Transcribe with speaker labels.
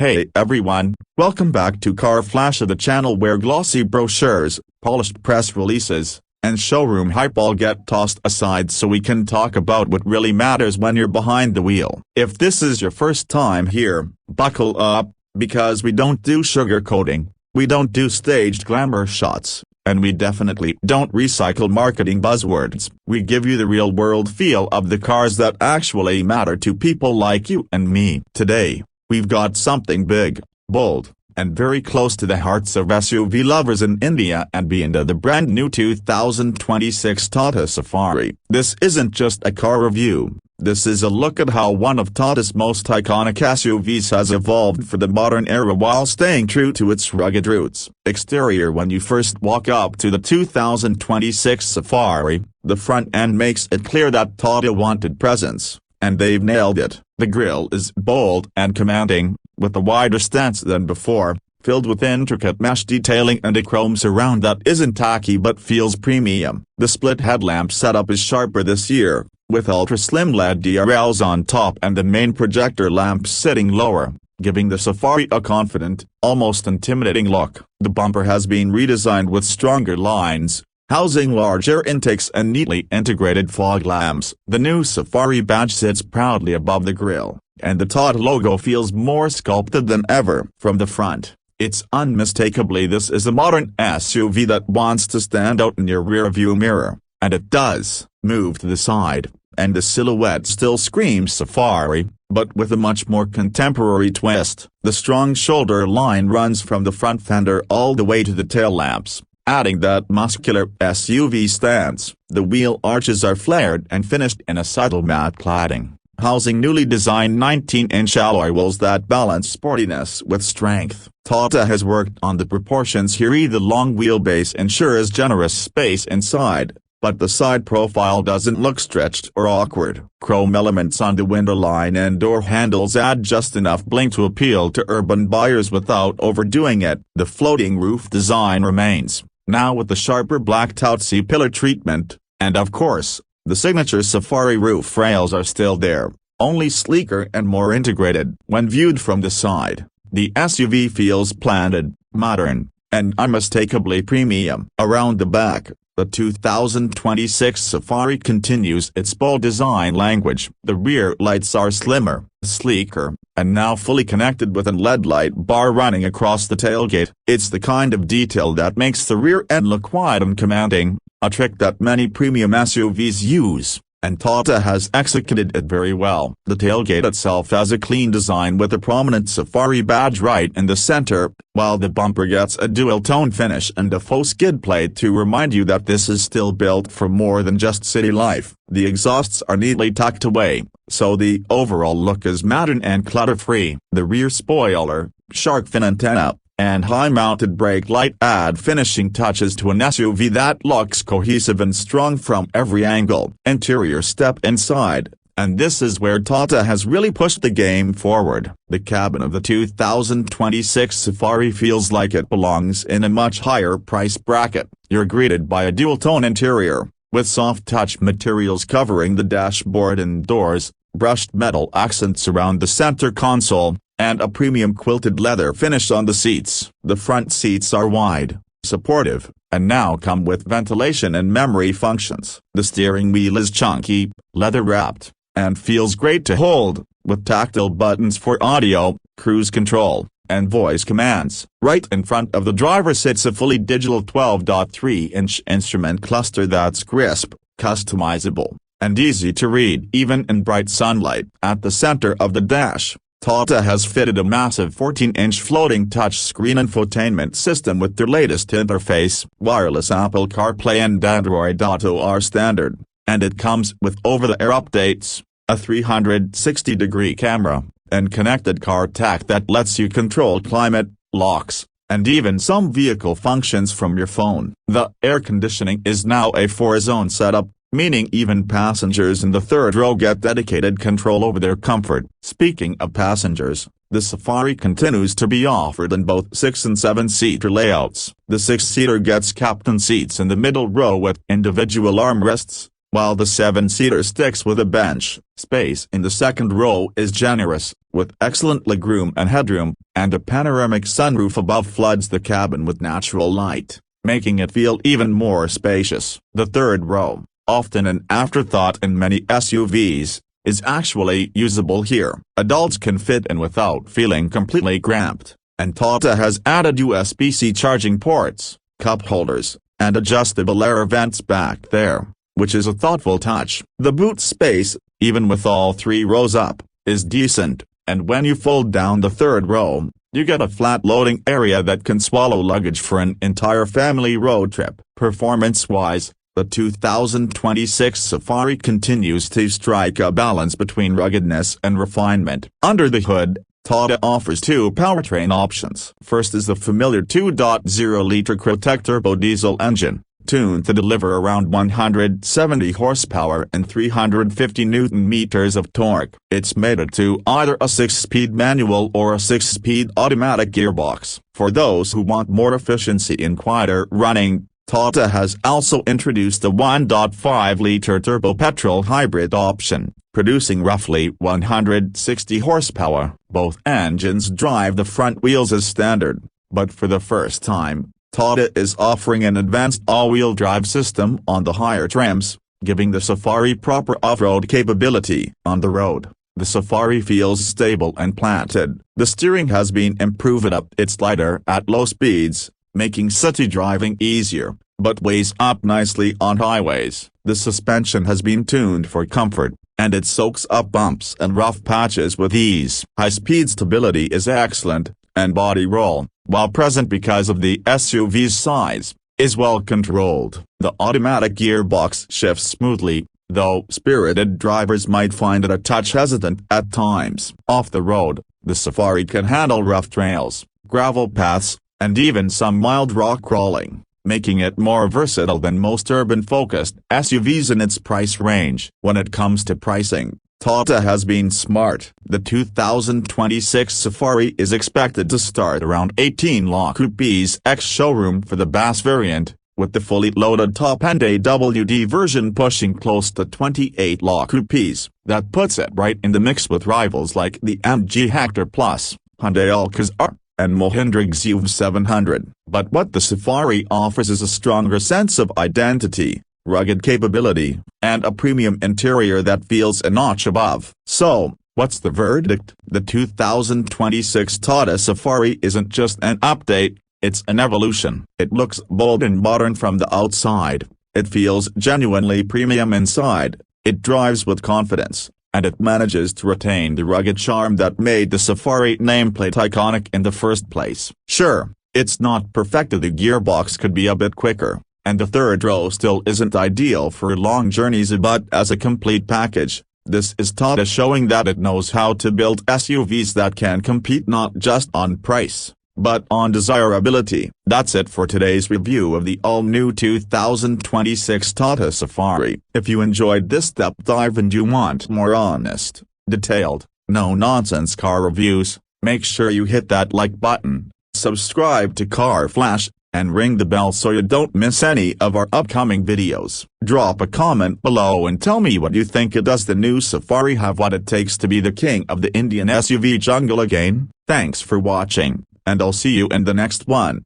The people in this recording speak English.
Speaker 1: Hey everyone, welcome back to Car Flash, the channel where glossy brochures, polished press releases, and showroom hype all get tossed aside so we can talk about what really matters when you're behind the wheel. If this is your first time here, buckle up, because we don't do sugarcoating, we don't do staged glamour shots, and we definitely don't recycle marketing buzzwords. We give you the real-world feel of the cars that actually matter to people like you and me. Today, we've got something big, bold, and very close to the hearts of SUV lovers in India and beyond, the brand new 2026 Tata Safari. This isn't just a car review, this is a look at how one of Tata's most iconic SUVs has evolved for the modern era while staying true to its rugged roots. Exterior: when you first walk up to the 2026 Safari, the front end makes it clear that Tata wanted presence, and they've nailed it. The grille is bold and commanding, with a wider stance than before, filled with intricate mesh detailing and a chrome surround that isn't tacky but feels premium. The split headlamp setup is sharper this year, with ultra-slim LED DRLs on top and the main projector lamp sitting lower, giving the Safari a confident, almost intimidating look. The bumper has been redesigned with stronger lines, housing larger intakes and neatly integrated fog lamps. The new Safari badge sits proudly above the grille, and the Tata logo feels more sculpted than ever. From the front, it's unmistakably this is a modern SUV that wants to stand out in your rear-view mirror, and it does. Move to the side, and the silhouette still screams Safari, but with a much more contemporary twist. The strong shoulder line runs from the front fender all the way to the tail lamps, adding that muscular SUV stance. The wheel arches are flared and finished in a subtle matte cladding, housing newly designed 19-inch alloy wheels that balance sportiness with strength. Tata has worked on the proportions here. The long wheelbase ensures generous space inside, but the side profile doesn't look stretched or awkward. Chrome elements on the window line and door handles add just enough bling to appeal to urban buyers without overdoing it. The floating roof design remains, now with the sharper black tout C-pillar treatment, and of course, the signature Safari roof rails are still there, only sleeker and more integrated. When viewed from the side, the SUV feels planted, modern, and unmistakably premium. Around the back, the 2026 Safari continues its bold design language. The rear lights are slimmer, sleeker, and now fully connected with an LED light bar running across the tailgate. It's the kind of detail that makes the rear end look wide and commanding, a trick that many premium SUVs use, and Tata has executed it very well. The tailgate itself has a clean design with a prominent Safari badge right in the center, while the bumper gets a dual-tone finish and a faux skid plate to remind you that this is still built for more than just city life. The exhausts are neatly tucked away, so the overall look is modern and clutter-free. The rear spoiler, shark fin antenna, and high-mounted brake light add finishing touches to an SUV that looks cohesive and strong from every angle. Interior: step inside, and this is where Tata has really pushed the game forward. The cabin of the 2026 Safari feels like it belongs in a much higher price bracket. You're greeted by a dual-tone interior, with soft-touch materials covering the dashboard and doors, brushed metal accents around the center console, and a premium quilted leather finish on the seats. The front seats are wide, supportive, and now come with ventilation and memory functions. The steering wheel is chunky, leather-wrapped, and feels great to hold, with tactile buttons for audio, cruise control, and voice commands. Right in front of the driver sits a fully digital 12.3-inch instrument cluster that's crisp, customizable, and easy to read even in bright sunlight. At the center of the dash, Tata has fitted a massive 14-inch floating touchscreen infotainment system with their latest interface. Wireless Apple CarPlay and Android Auto are standard, and it comes with over-the-air updates, a 360-degree camera, and connected car tech that lets you control climate, locks, and even some vehicle functions from your phone. The air conditioning is now a 4-zone setup, meaning even passengers in the third row get dedicated control over their comfort. Speaking of passengers, the Safari continues to be offered in both 6- and 7-seater layouts. The 6-seater gets captain seats in the middle row with individual armrests, while the 7-seater sticks with a bench. Space in the second row is generous, with excellent legroom and headroom, and a panoramic sunroof above floods the cabin with natural light, making it feel even more spacious. The third row, often an afterthought in many SUVs, is actually usable here. Adults can fit in without feeling completely cramped, and Tata has added USB-C charging ports, cup holders, and adjustable air vents back there, which is a thoughtful touch. The boot space, even with all three rows up, is decent, and when you fold down the third row, you get a flat loading area that can swallow luggage for an entire family road trip. Performance-wise, the 2026 Safari continues to strike a balance between ruggedness and refinement. Under the hood, Tata offers two powertrain options. First is the familiar 2.0-liter Crotec turbo diesel engine, tuned to deliver around 170 horsepower and 350 newton-meters of torque. It's mated to either a 6-speed manual or a 6-speed automatic gearbox. For those who want more efficiency in quieter running, Tata has also introduced a 1.5-liter turbo petrol hybrid option, producing roughly 160 horsepower. Both engines drive the front wheels as standard, but for the first time, Tata is offering an advanced all-wheel drive system on the higher trims, giving the Safari proper off-road capability. On the road, the Safari feels stable and planted. The steering has been improved. It's lighter at low speeds, making city driving easier, but weighs up nicely on highways. The suspension has been tuned for comfort, and it soaks up bumps and rough patches with ease. High-speed stability is excellent, and body roll, while present because of the SUV's size, is well controlled. The automatic gearbox shifts smoothly, though spirited drivers might find it a touch hesitant at times. Off the road, the Safari can handle rough trails, gravel paths, and even some mild rock crawling, making it more versatile than most urban-focused SUVs in its price range. When it comes to pricing, Tata has been smart. The 2026 Safari is expected to start around 18 lakh rupees ex-showroom for the base variant, with the fully loaded top-end AWD version pushing close to 28 lakh rupees. That puts it right in the mix with rivals like the MG Hector Plus, Hyundai Alcazar, and Mahindra XUV700. But what the Safari offers is a stronger sense of identity, rugged capability, and a premium interior that feels a notch above. So, what's the verdict? The 2026 Tata Safari isn't just an update, it's an evolution. It looks bold and modern from the outside, it feels genuinely premium inside, it drives with confidence, and it manages to retain the rugged charm that made the Safari nameplate iconic in the first place. Sure, it's not perfect. The gearbox could be a bit quicker, and the third row still isn't ideal for long journeys, but as a complete package, this is Tata showing that it knows how to build SUVs that can compete not just on price, but on desirability. That's it for today's review of the all-new 2026 Tata Safari. If you enjoyed this deep dive and you want more honest, detailed, no-nonsense car reviews, make sure you hit that like button, subscribe to Car Flash, and ring the bell so you don't miss any of our upcoming videos. Drop a comment below and tell me what you think. Does the new Safari have what it takes to be the king of the Indian SUV jungle again? Thanks for watching, and I'll see you in the next one.